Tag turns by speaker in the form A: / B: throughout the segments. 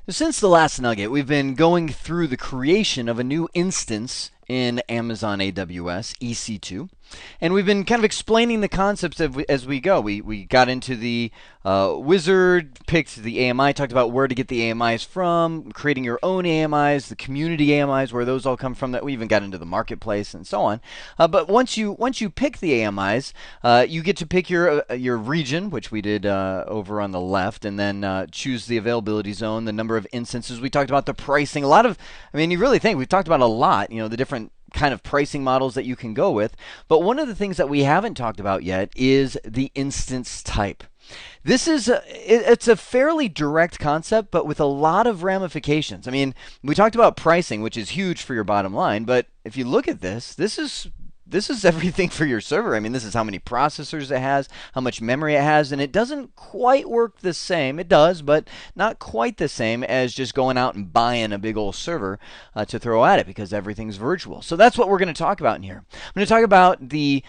A: Since the last nugget, we've been going through the creation of a new instance in Amazon AWS, EC2. And we've been kind of explaining the concepts as we go. We got into the wizard, picked the AMI, talked about where to get the AMIs from, creating your own AMIs, the community AMIs, where those all come from. That we even got into the marketplace and so on. But once you pick the AMIs, you get to pick your region, which we did over on the left, and then choose the availability zone, the number of instances. We talked about the pricing. You really think we've talked about a lot. The different kind of pricing models that you can go with. But one of the things that we haven't talked about yet is the instance type. This is it's a fairly direct concept, but with a lot of ramifications. We talked about pricing, which is huge for your bottom line, but if you look at this is everything for your server. This is how many processors it has, how much memory it has, and it doesn't quite work the same. It does, but not quite the same as just going out and buying a big old server to throw at it, because everything's virtual. So that's what we're going to talk about in here. I'm going to talk about the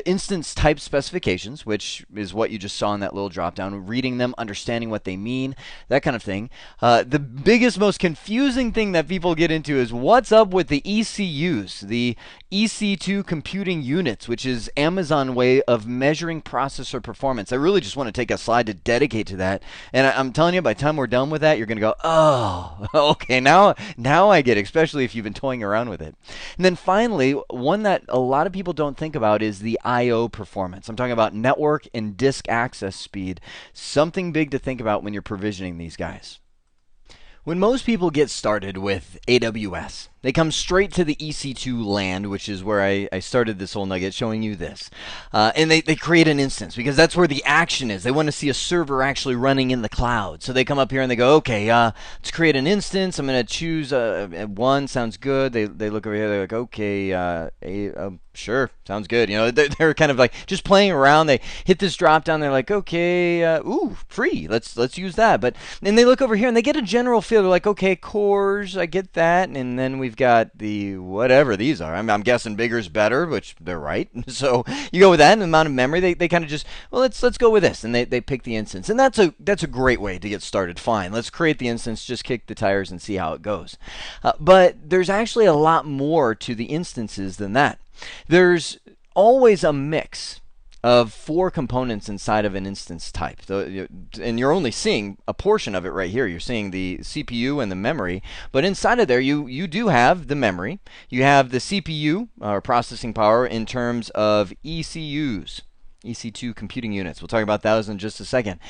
A: instance type specifications, which is what you just saw in that little drop down, reading them, understanding what they mean, that kind of thing. The biggest, most confusing thing that people get into is what's up with the ECUs, the EC2 computing units, which is Amazon way of measuring processor performance. I really just want to take a slide to dedicate to that. And I'm telling you, by the time we're done with that, you're going to go, oh, okay, now I get it, especially if you've been toying around with it. And then finally, one that a lot of people don't think about is the I/O performance. I'm talking about network and disk access speed. Something big to think about when you're provisioning these guys. When most people get started with AWS, they come straight to the EC2 land, which is where I started this whole nugget, showing you this. And they create an instance, because that's where the action is. They want to see a server actually running in the cloud. So they come up here and they go, okay, let's create an instance. I'm going to choose one. Sounds good. They look over here. They're like, okay, sure, sounds good. They're kind of like just playing around. They hit this drop down. They're like, okay, free. Let's use that. But then they look over here and they get a general feel. They're like, okay, cores, I get that. And then we've got the whatever these are. I'm guessing bigger's better, which they're right. So you go with that, and the amount of memory. They kind of just, well, let's go with this, and they pick the instance. And that's a great way to get started. Fine, let's create the instance, just kick the tires and see how it goes. But there's actually a lot more to the instances than that. There's always a mix of 4 components inside of an instance type. And you're only seeing a portion of it right here. You're seeing the CPU and the memory. But inside of there, you do have the memory. You have the CPU, or processing power, in terms of ECUs. EC2 computing units. We'll talk about those in just a second.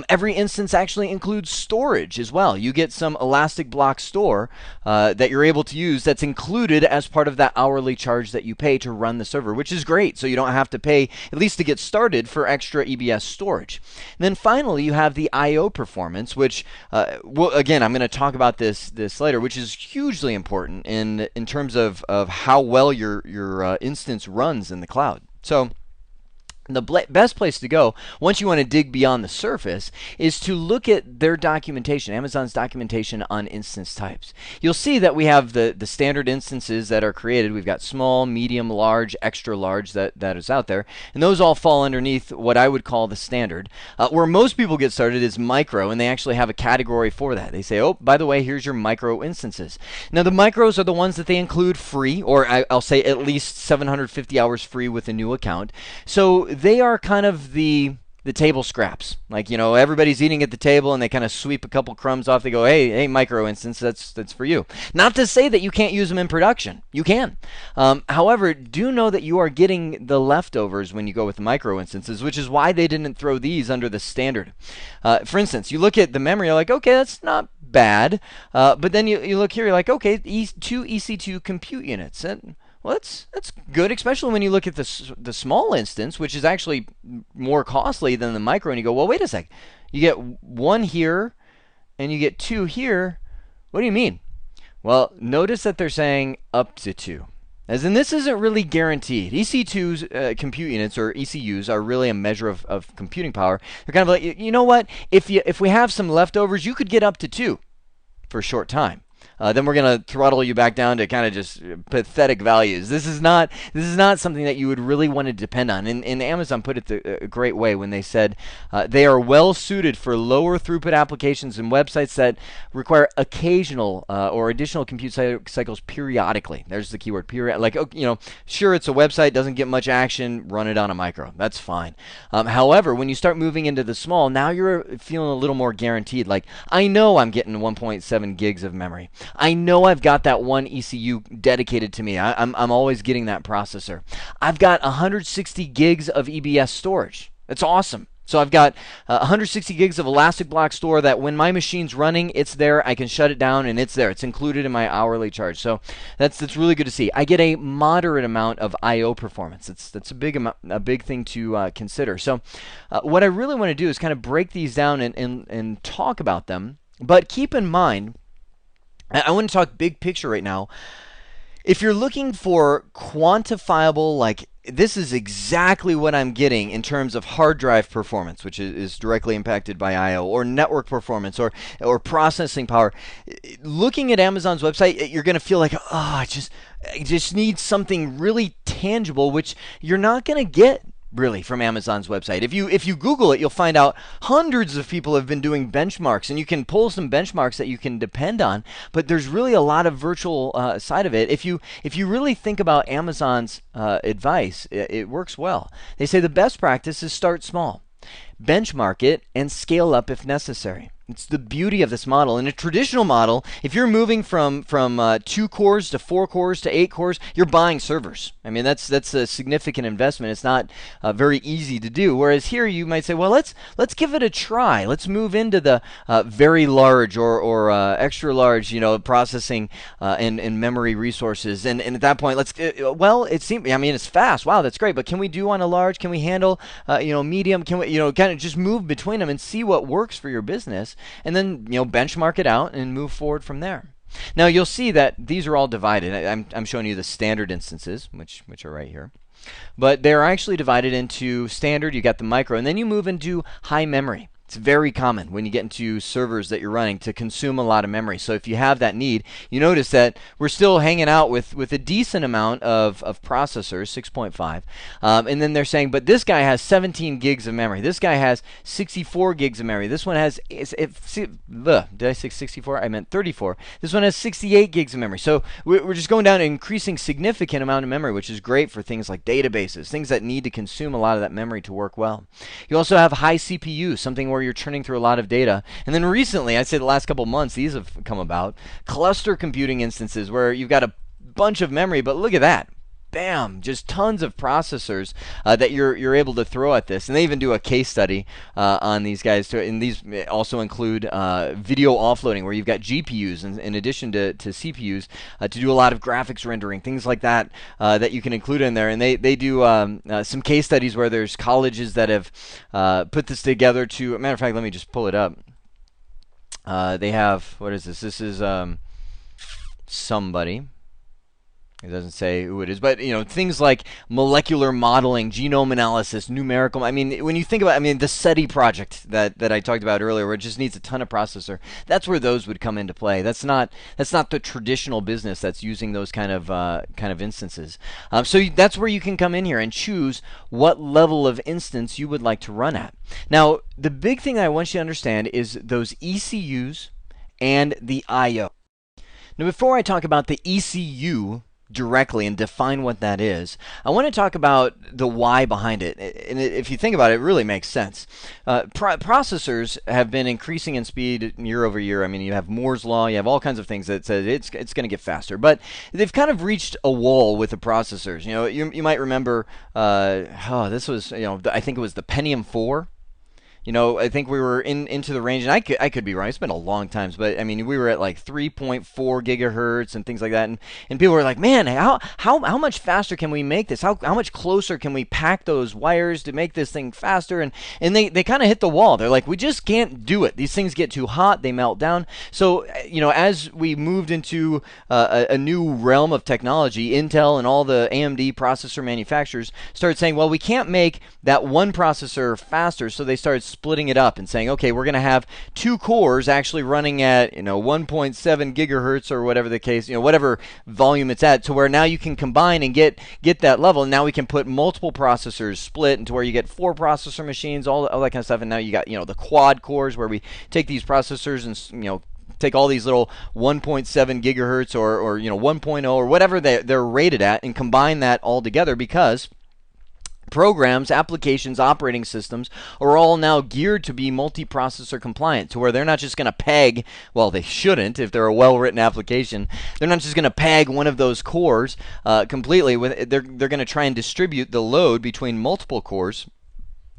A: Every instance actually includes storage as well. You get some elastic block store that you're able to use that's included as part of that hourly charge that you pay to run the server, which is great. So you don't have to pay, at least to get started, for extra EBS storage. And then finally, you have the I/O performance, which, again, I'm going to talk about this later, which is hugely important in terms of how well your instance runs in the cloud. So the best place to go, once you want to dig beyond the surface, is to look at their documentation, Amazon's documentation on instance types. You'll see that we have the standard instances that are created. We've got small, medium, large, extra large that is out there. And those all fall underneath what I would call the standard. Where most people get started is micro, and they actually have a category for that. They say, oh, by the way, here's your micro instances. Now, the micros are the ones that they include free, or I'll say at least 750 hours free with a new account. So they are kind of the table scraps. Like, everybody's eating at the table and they kind of sweep a couple crumbs off. They go, hey, micro instance, that's for you. Not to say that you can't use them in production. You can. However, do know that you are getting the leftovers when you go with the micro instances, which is why they didn't throw these under the standard. For instance, you look at the memory, you're like, okay, that's not bad. But then you look here, you're like, okay, 2 EC2 compute units. Well, that's good, especially when you look at the small instance, which is actually more costly than the micro, and you go, well, wait a sec. You get 1 here, and you get 2 here. What do you mean? Well, notice that they're saying up to 2. As in, this isn't really guaranteed. EC2's compute units, or ECUs, are really a measure of computing power. They're kind of like, you know what? If we have some leftovers, you could get up to 2 for a short time. then we're going to throttle you back down to kind of just pathetic values. This is not something that you would really want to depend on. And Amazon put it a great way when they said they are well suited for lower throughput applications and websites that require occasional or additional compute cycles periodically. There's the keyword, period. Like, sure, it's a website, doesn't get much action, run it on a micro. That's fine. However, when you start moving into the small, now you're feeling a little more guaranteed. Like, I know I'm getting 1.7 gigs of memory. I know I've got that one ECU dedicated to me. I'm always getting that processor. I've got 160 gigs of EBS storage. That's awesome. So I've got 160 gigs of elastic block store that when my machine's running, it's there. I can shut it down and it's there. It's included in my hourly charge. So that's really good to see. I get a moderate amount of I/O performance. That's a big thing to consider. So what I really want to do is kind of break these down and talk about them. But keep in mind, I want to talk big picture right now. If you're looking for quantifiable, like, this is exactly what I'm getting in terms of hard drive performance, which is directly impacted by I/O, or network performance, or processing power. Looking at Amazon's website, you're going to feel like, I just need something really tangible, which you're not going to get really from Amazon's website. If you Google it, you'll find out hundreds of people have been doing benchmarks, and you can pull some benchmarks that you can depend on. But there's really a lot of virtual side of it. If you really think about Amazon's advice, it works well. They say the best practice is start small, benchmark it, and scale up if necessary. It's the beauty of this model. In a traditional model, if you're moving from 2 cores to 4 cores to 8 cores, you're buying servers. I mean, that's a significant investment. It's not very easy to do. Whereas here, you might say, well, let's give it a try. Let's move into the very large or extra large, processing and memory resources. And at that point, it's fast. Wow, that's great. But can we do on a large? Can we handle medium? Can we kind of just move between them and see what works for your business? And then benchmark it out and move forward from there. Now you'll see that these are all divided. I'm showing you the standard instances, which are right here. But they're actually divided into standard, you got the micro, and then you move into high memory. It's very common when you get into servers that you're running to consume a lot of memory. So if you have that need, you notice that we're still hanging out with a decent amount of processors, 6.5. And then they're saying, but this guy has 17 gigs of memory. This guy has 64 gigs of memory. This one has, did I say 64? I meant 34. This one has 68 gigs of memory. So we're just going down an increasing significant amount of memory, which is great for things like databases, things that need to consume a lot of that memory to work well. You also have high CPU, something where you're churning through a lot of data. And then recently, I'd say the last couple months, these have come about. Cluster computing instances where you've got a bunch of memory, but look at that. Bam! Just tons of processors that you're able to throw at this. And they even do a case study on these guys. And these also include video offloading, where you've got GPUs in addition to CPUs to do a lot of graphics rendering, things like that that you can include in there. And they do some case studies where there's colleges that have put this together to, a matter of fact, let me just pull it up. They have, what is this? This is somebody. It doesn't say who it is, but things like molecular modeling, genome analysis, numerical. I mean, when you think about, the SETI project that I talked about earlier, where it just needs a ton of processor, that's where those would come into play. That's not the traditional business that's using those kind of instances. So that's where you can come in here and choose what level of instance you would like to run at. Now, the big thing I want you to understand is those ECUs and the I/O. Now, before I talk about the ECU directly and define what that is, I want to talk about the why behind it. And if you think about it, it really makes sense. Processors have been increasing in speed year over year. You have Moore's Law, you have all kinds of things that says it's going to get faster. But they've kind of reached a wall with the processors. You might remember, this was, I think it was the Pentium 4. I think we were into the range, and I could be wrong. It's been a long time, but we were at like 3.4 gigahertz and things like that, and people were like, man, how much faster can we make this? How much closer can we pack those wires to make this thing faster? And they kind of hit the wall. They're like, we just can't do it. These things get too hot, they melt down. So as we moved into a new realm of technology, Intel and all the AMD processor manufacturers started saying, well, we can't make that one processor faster, so they started splitting it up and saying, okay, we're going to have 2 cores actually running at 1.7 gigahertz or whatever the case, whatever volume it's at, to where now you can combine and get that level. And now we can put multiple processors split into where you get 4 processor machines, all that kind of stuff. And now you got the quad cores where we take these processors and take all these little 1.7 gigahertz or 1.0 or whatever they're rated at and combine that all together, because programs, applications, operating systems are all now geared to be multi-processor compliant, to where they're not just going to peg, well, they shouldn't if they're a well-written application, they're not just going to peg one of those cores completely. They're going to try and distribute the load between multiple cores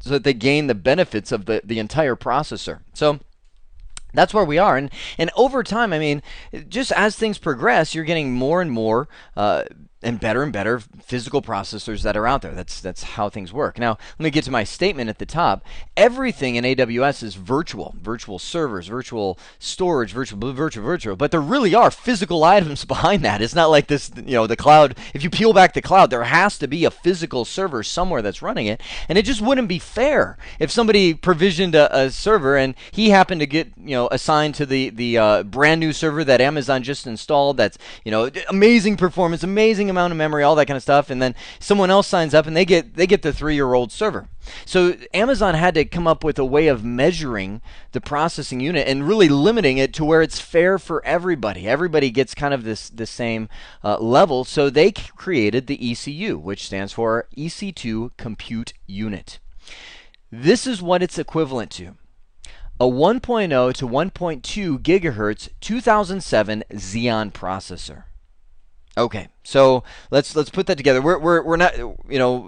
A: so that they gain the benefits of the entire processor. So that's where we are. And over time, I mean, just as things progress, you're getting more and more and better physical processors that are out there. That's how things work. Now, let me get to my statement at the top. Everything in AWS is virtual servers, virtual storage, virtual. But there really are physical items behind that. It's not like this, the cloud. If you peel back the cloud, there has to be a physical server somewhere that's running it. And it just wouldn't be fair if somebody provisioned a server and he happened to get, assigned to the brand new server that Amazon just installed. That's, amazing performance, amazing amount of memory, all that kind of stuff, and then someone else signs up and they get the 3-year-old server. So Amazon had to come up with a way of measuring the processing unit and really limiting it to where it's fair for everybody. Everybody gets kind of the same level. So they created the ECU, which stands for EC2 Compute Unit. This is what it's equivalent to: a 1.0 to 1.2 gigahertz 2007 Xeon processor. Okay, so let's put that together. We're not,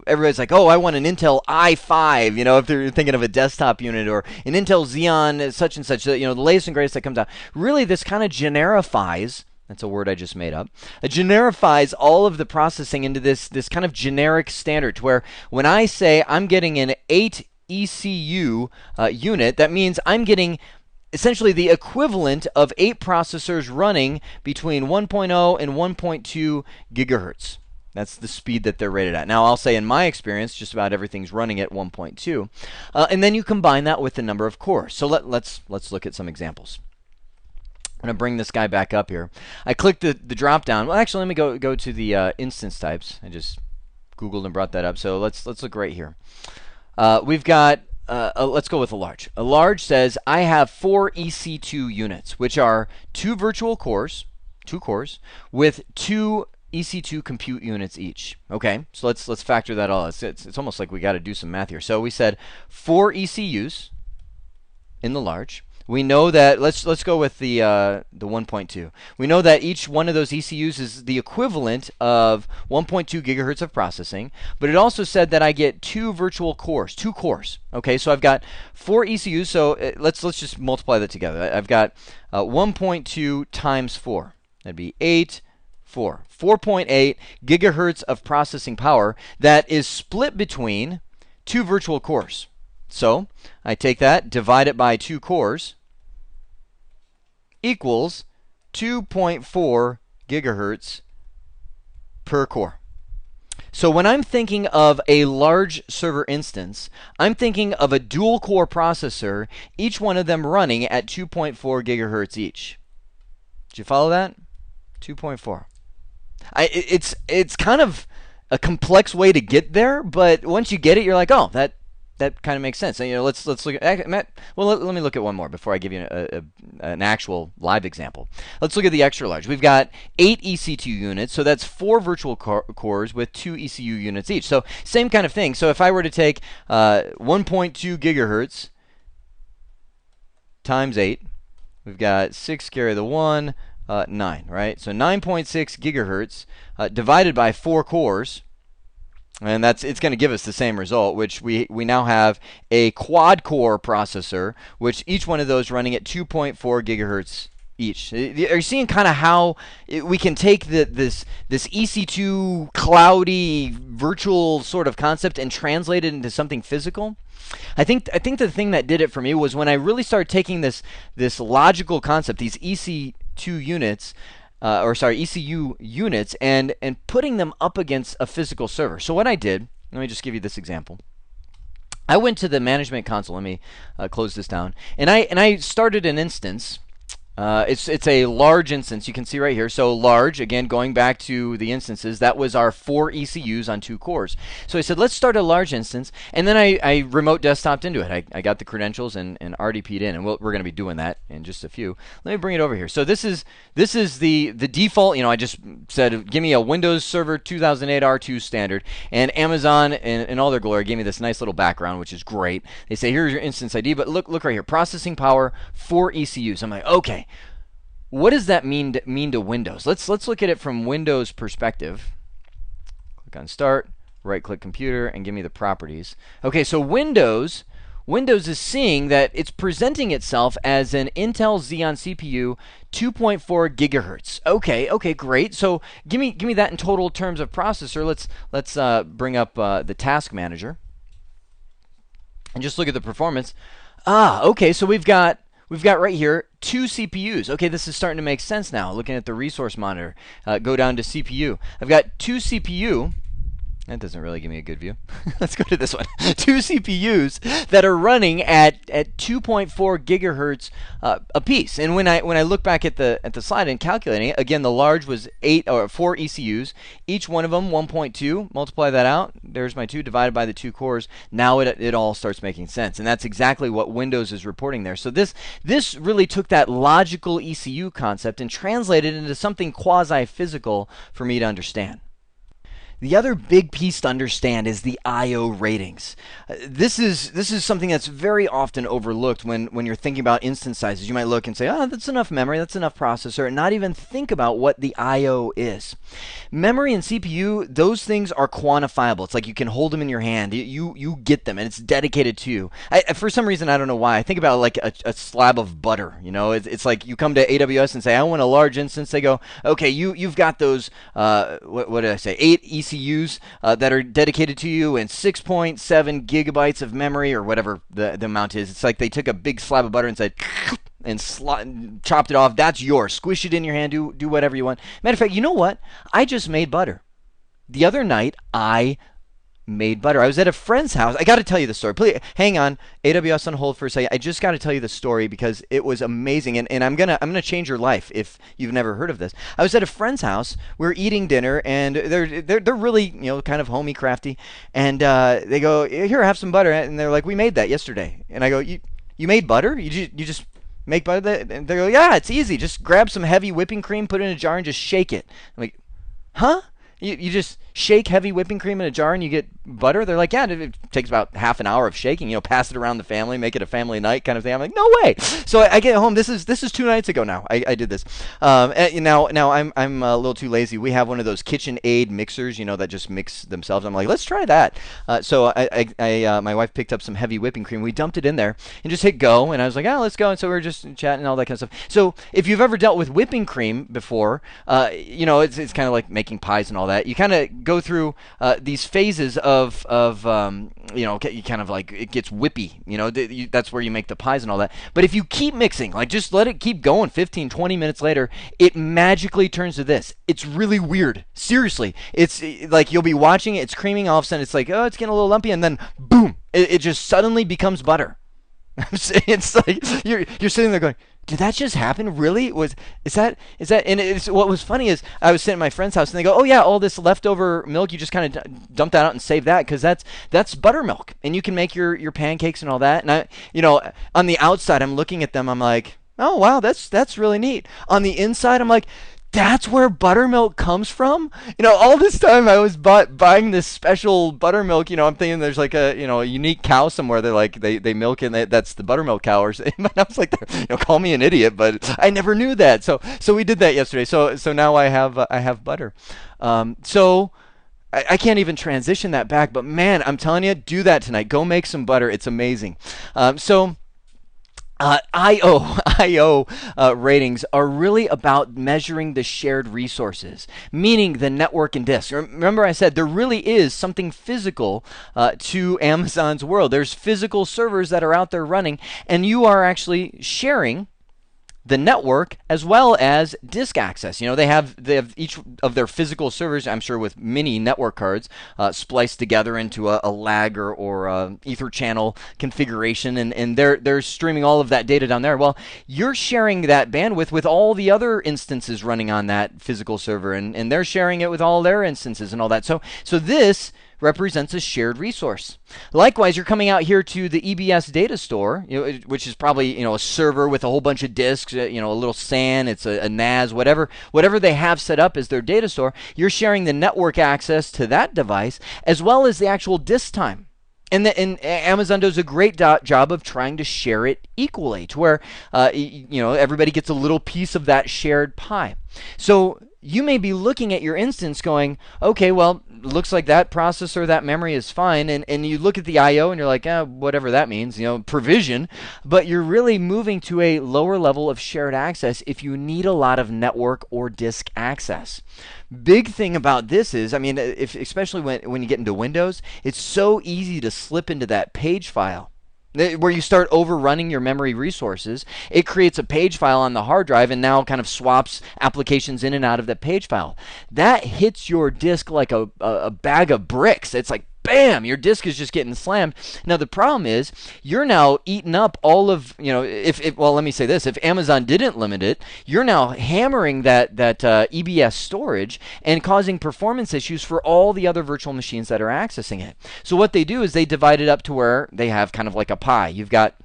A: everybody's like, oh, I want an Intel i5, if they're thinking of a desktop unit, or an Intel Xeon such and such, the latest and greatest that comes out. Really, this kind of generifies, that's a word I just made up, it generifies all of the processing into this kind of generic standard, to where when I say I'm getting an 8 ECU unit, that means I'm getting essentially the equivalent of 8 processors running between 1.0 and 1.2 gigahertz. That's the speed that they're rated at. Now, I'll say in my experience, just about everything's running at 1.2. And then you combine that with the number of cores. So let's look at some examples. I'm going to bring this guy back up here. I clicked the drop down. Well, actually, let me go to the instance types. I just Googled and brought that up. So let's look right here. We've got let's go with a large. A large says I have 4 EC2 units, which are 2 virtual cores, 2 cores, with 2 EC2 compute units each. Okay, so let's factor that all. It's almost like we got to do some math here. So we said 4 ECUs in the large. We know that, let's go with the 1.2. We know that each one of those ECUs is the equivalent of 1.2 gigahertz of processing, but it also said that I get 2 virtual cores, 2 cores. Okay, so I've got 4 ECUs, so let's just multiply that together. I've got 1.2 times 4. That'd be 4.8 gigahertz of processing power that is split between 2 virtual cores. So I take that, divide it by 2 cores, equals 2.4 gigahertz per core. So when I'm thinking of a large server instance, I'm thinking of a dual core processor, each one of them running at 2.4 gigahertz each. Did you follow that? 2.4. It's kind of a complex way to get there, but once you get it, you're like, oh, that kind of makes sense. And, let's look at Matt. Well, let me look at one more before I give you an actual live example. Let's look at the extra large. We've got 8 EC2 units, so that's 4 virtual cores with 2 ECU units each. So same kind of thing. So if I were to take 1.2 gigahertz times 8, we've got 6 carry the 1, 9, right? So 9.6 gigahertz divided by 4 cores. And it's going to give us the same result, which we now have a quad-core processor, which each one of those running at 2.4 gigahertz each. Are you seeing kind of how we can take this EC2 cloudy virtual sort of concept and translate it into something physical? I think the thing that did it for me was when I really started taking this logical concept, these EC2 units, ECU units, and putting them up against a physical server. So what I did, let me just give you this example. I went to the management console. Let me close this down, and I started an instance. It's a large instance. You can see right here. So large, again, going back to the instances, that was our 4 ECUs on 2 cores. So I said, let's start a large instance, and then I remote desktoped into it. I got the credentials and RDP'd in, and we're going to be doing that in just a few. Let me bring it over here. So this is the default. I just said, give me a Windows Server 2008 R2 standard, and Amazon, in all their glory, gave me this nice little background, which is great. They say, here's your instance ID, but look right here, processing power 4 ECUs. I'm like, okay. What does that mean to Windows? Let's look at it from Windows perspective. Click on Start, right-click Computer, and give me the properties. Okay, so Windows is seeing that it's presenting itself as an Intel Xeon CPU 2.4 gigahertz. Okay, great. So give me that in total terms of processor. Let's bring up the Task Manager and just look at the performance. Okay, so we've got right here 2 CPUs. Okay, this is starting to make sense now. Looking at the resource monitor, go down to CPU. I've got 2 CPU. That doesn't really give me a good view. Let's go to this one. 2 CPUs that are running at 2.4 gigahertz a piece. And when I look back at the slide and calculating it, again, the large was 4 ECUs, each one of them 1.2. Multiply that out. There's my 2 divided by the 2 cores. Now it all starts making sense, and that's exactly what Windows is reporting there. So this really took that logical ECU concept and translated it into something quasi-physical for me to understand. The other big piece to understand is the I/O ratings. This is something that's very often overlooked when you're thinking about instance sizes. You might look and say, oh, that's enough memory, that's enough processor, and not even think about what the I/O is. Memory and CPU, those things are quantifiable. It's like you can hold them in your hand. You get them, and it's dedicated to you. For some reason, I don't know why, I think about it like a slab of butter. It's like you come to AWS and say, I want a large instance. They go, okay, you've got those, what did I say, 8 ECUs that are dedicated to you and 6.7 gigabytes of memory or whatever the amount is. It's like they took a big slab of butter and said, and chopped it off. That's yours. Squish it in your hand. Do whatever you want. Matter of fact, you know what? I just made butter. The other night, I made butter. I was at a friend's house. I got to tell you the story. Please hang on. AWS on hold for a second. I just got to tell you the story because it was amazing, and I'm gonna change your life if you've never heard of this. I was at a friend's house. We were eating dinner, and they're really kind of homey, crafty, and they go, here, have some butter, and they're like, we made that yesterday, and I go, you made butter? You just make butter? And they go, yeah, it's easy. Just grab some heavy whipping cream, put it in a jar, and just shake it. I'm like, huh? You just shake heavy whipping cream in a jar and you get butter? They're like, yeah, it takes about half an hour of shaking. Pass it around the family, make it a family night kind of thing. I'm like, no way. So I get home. This is 2 nights ago now. I did this. Now I'm a little too lazy. We have one of those KitchenAid mixers, that just mix themselves. I'm like, let's try that. So my wife picked up some heavy whipping cream. We dumped it in there and just hit go. And I was like, oh, let's go. And so we were just chatting and all that kind of stuff. So if you've ever dealt with whipping cream before, it's kind of like making pies and all that. You kind of go through these phases of you kind of like it gets whippy. That's where you make the pies and all that. But if you keep mixing, like just let it keep going, 15, 20 minutes later, it magically turns to this. It's really weird. Seriously, it's like you'll be watching it, it's creaming, all of a sudden it's like, oh, it's getting a little lumpy, and then boom, it just suddenly becomes butter. It's like you're sitting there going, did that just happen? Really? Is that? And what was funny is I was sitting at my friend's house and they go, oh yeah, all this leftover milk, you just kind of dump that out and save that because that's buttermilk and you can make your pancakes and all that. And I, on the outside, I'm looking at them, I'm like, oh wow, that's really neat. On the inside, I'm like, that's where buttermilk comes from? All this time I was buying this special buttermilk, I'm thinking there's like a unique cow somewhere. They're like, they milk and that's the buttermilk cow. Or I was like, call me an idiot, but I never knew that. So we did that yesterday. So now I have butter. So I can't even transition that back, but man, I'm telling you, do that tonight. Go make some butter. It's amazing. I/O ratings are really about measuring the shared resources, meaning the network and disk. Remember I said there really is something physical to Amazon's world. There's physical servers that are out there running, and you are actually sharing the network as well as disk access. They have each of their physical servers, I'm sure with many network cards, spliced together into a lag or a ether channel configuration, and they're streaming all of that data down there. Well, you're sharing that bandwidth with all the other instances running on that physical server, and they're sharing it with all their instances and all that. So this represents a shared resource. Likewise, you're coming out here to the EBS data store, which is probably a server with a whole bunch of disks, a little SAN, it's a NAS, whatever they have set up as their data store. You're sharing the network access to that device as well as the actual disk time. And Amazon does a great job of trying to share it equally, to where everybody gets a little piece of that shared pie. So you may be looking at your instance going, okay, well, looks like that processor, that memory is fine, and you look at the I/O and you're like, whatever that means, provision, but you're really moving to a lower level of shared access if you need a lot of network or disk access. Big thing about this is, especially when you get into Windows, it's so easy to slip into that page file where you start overrunning your memory resources. It creates a page file on the hard drive and now kind of swaps applications in and out of that page file. That hits your disk like a bag of bricks. It's like, bam, your disk is just getting slammed. Now the problem is you're now eating up all of, let me say this, if Amazon didn't limit it, you're now hammering that EBS storage and causing performance issues for all the other virtual machines that are accessing it. So what they do is they divide it up to where they have kind of like a pie. You've got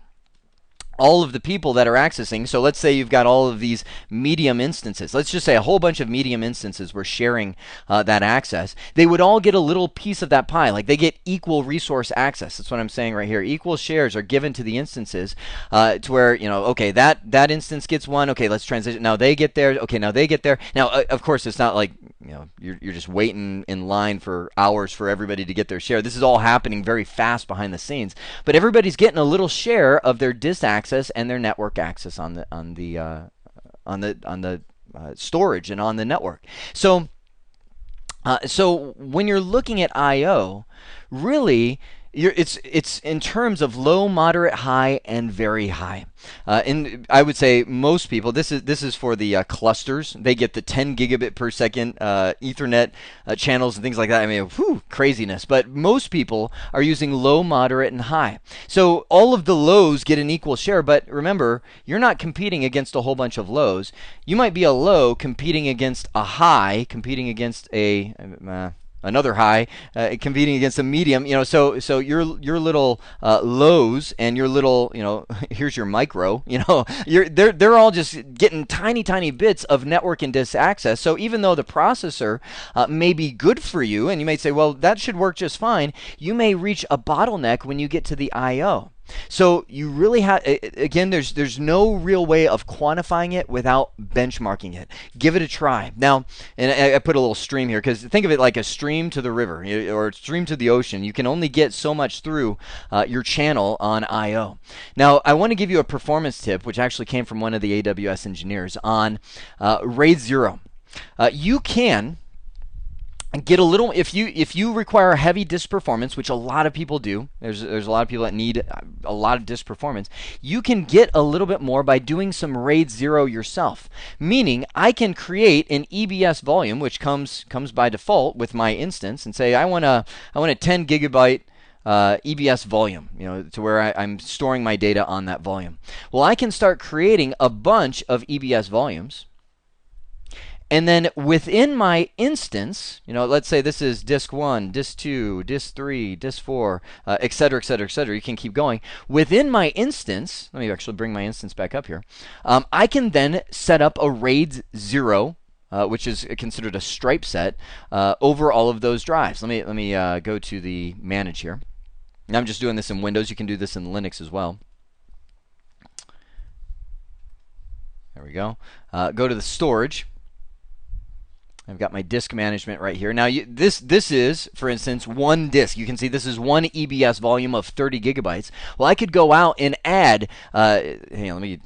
A: all of the people that are accessing. So let's say you've got all of these medium instances. Let's just say a whole bunch of medium instances were sharing that access. They would all get a little piece of that pie. Like they get equal resource access. That's what I'm saying right here. Equal shares are given to the instances to where, okay, that instance gets one. Okay, let's transition. Now they get there. Okay, now they get there. Now, of course, it's not like, you're just waiting in line for hours for everybody to get their share. This is all happening very fast behind the scenes. But everybody's getting a little share of their disk access and their network access on the storage and on the network. So when you're looking at I/O, really, it's in terms of low, moderate, high, and very high. And I would say most people, this is for the clusters. They get the 10 gigabit per second Ethernet channels and things like that. Craziness. But most people are using low, moderate, and high. So all of the lows get an equal share. But remember, you're not competing against a whole bunch of lows. You might be a low competing against a high, competing against another high, competing against a medium. So your little lows and your little, here's your micro. They're all just getting tiny bits of network and disk access. So even though the processor may be good for you, and you may say, well, that should work just fine, you may reach a bottleneck when you get to the I/O. So you really have, again, there's no real way of quantifying it without benchmarking it. Give it a try. Now, and I put a little stream here because think of it like a stream to the river or a stream to the ocean. You can only get so much through your channel on I/O. Now, I want to give you a performance tip, which actually came from one of the AWS engineers on RAID 0. You can get a little, if you require heavy disk performance, which a lot of people do, there's a lot of people that need a lot of disk performance, you can get a little bit more by doing some RAID 0 yourself. Meaning I can create an EBS volume, which comes by default with my instance, and say I want a 10 gigabyte EBS volume, to where I'm storing my data on that volume. Well, I can start creating a bunch of EBS volumes. And then within my instance, let's say this is disk 1, disk 2, disk 3, disk 4, et cetera, et cetera, et cetera. You can keep going. Within my instance, let me actually bring my instance back up here. I can then set up a RAID 0, which is considered a stripe set, over all of those drives. Let me go to the manage here. Now I'm just doing this in Windows. You can do this in Linux as well. There we go. Go to the storage. I've got my disk management right here. Now, this is, for instance, one disk. You can see this is one EBS volume of 30 gigabytes. Well, I could go out and add. Hey, let me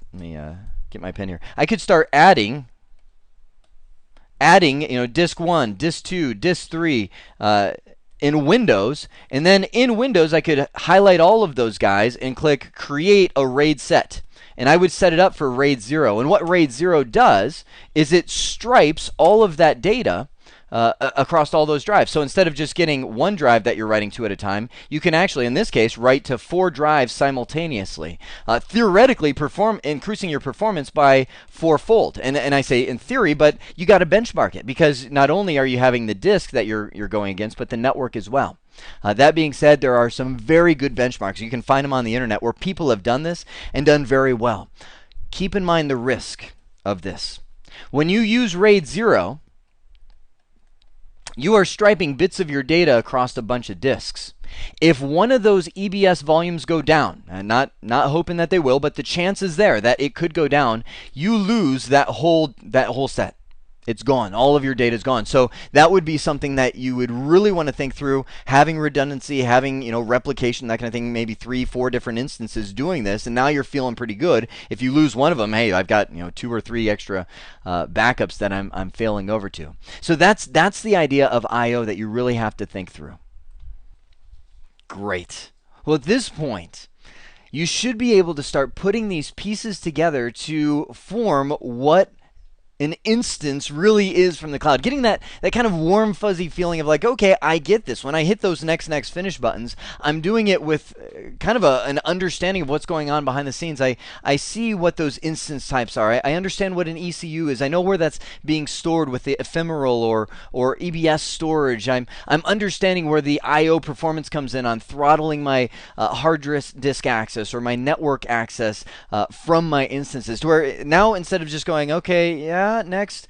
A: get my pen here. I could start adding, disk 1, disk 2, disk 3 in Windows, and then in Windows I could highlight all of those guys and click Create a RAID set. and I would set it up for RAID 0. And what RAID 0 does is it stripes all of that data across all those drives. So instead of just getting one drive that you're writing to at a time, you can actually, in this case, write to 4 drives simultaneously, theoretically increasing your performance by 4-fold. And I say in theory, but you got to benchmark it, because not only are you having the disk that you're going against, but the network as well. That being said, there are some very good benchmarks. You can find them on the internet where people have done this and done very well. Keep in mind the risk of this. When you use RAID 0, you are striping bits of your data across a bunch of disks. If one of those EBS volumes go down, and not hoping that they will, but the chance is there that it could go down, you lose that whole set. It's gone. All of your data is gone. So that would be something that you would really want to think through, having redundancy, having replication, that kind of thing, maybe 3-4 different instances doing this, and now you're feeling pretty good. If you lose one of them, hey, I've got 2 or 3 extra backups that I'm failing over to. So that's the idea of I/O that you really have to think through. Great. Well, at this point, you should be able to start putting these pieces together to form what an instance really is from the cloud. Getting that kind of warm, fuzzy feeling of like, okay, I get this. When I hit those next, finish buttons, I'm doing it with kind of an understanding of what's going on behind the scenes. I see what those instance types are. I understand what an ECU is. I know where that's being stored with the ephemeral or EBS storage. I'm understanding where the I/O performance comes in on throttling my hard disk access or my network access from my instances. To where now, instead of just going, okay, yeah, next,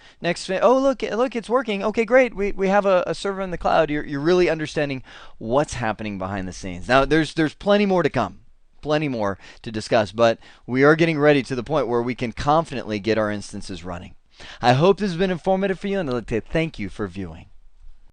A: oh, look, it's working. Okay, great. We have a server in the cloud. You're really understanding what's happening behind the scenes. Now, there's plenty more to come, plenty more to discuss, but we are getting ready to the point where we can confidently get our instances running. I hope this has been informative for you, and I'd like to thank you for viewing.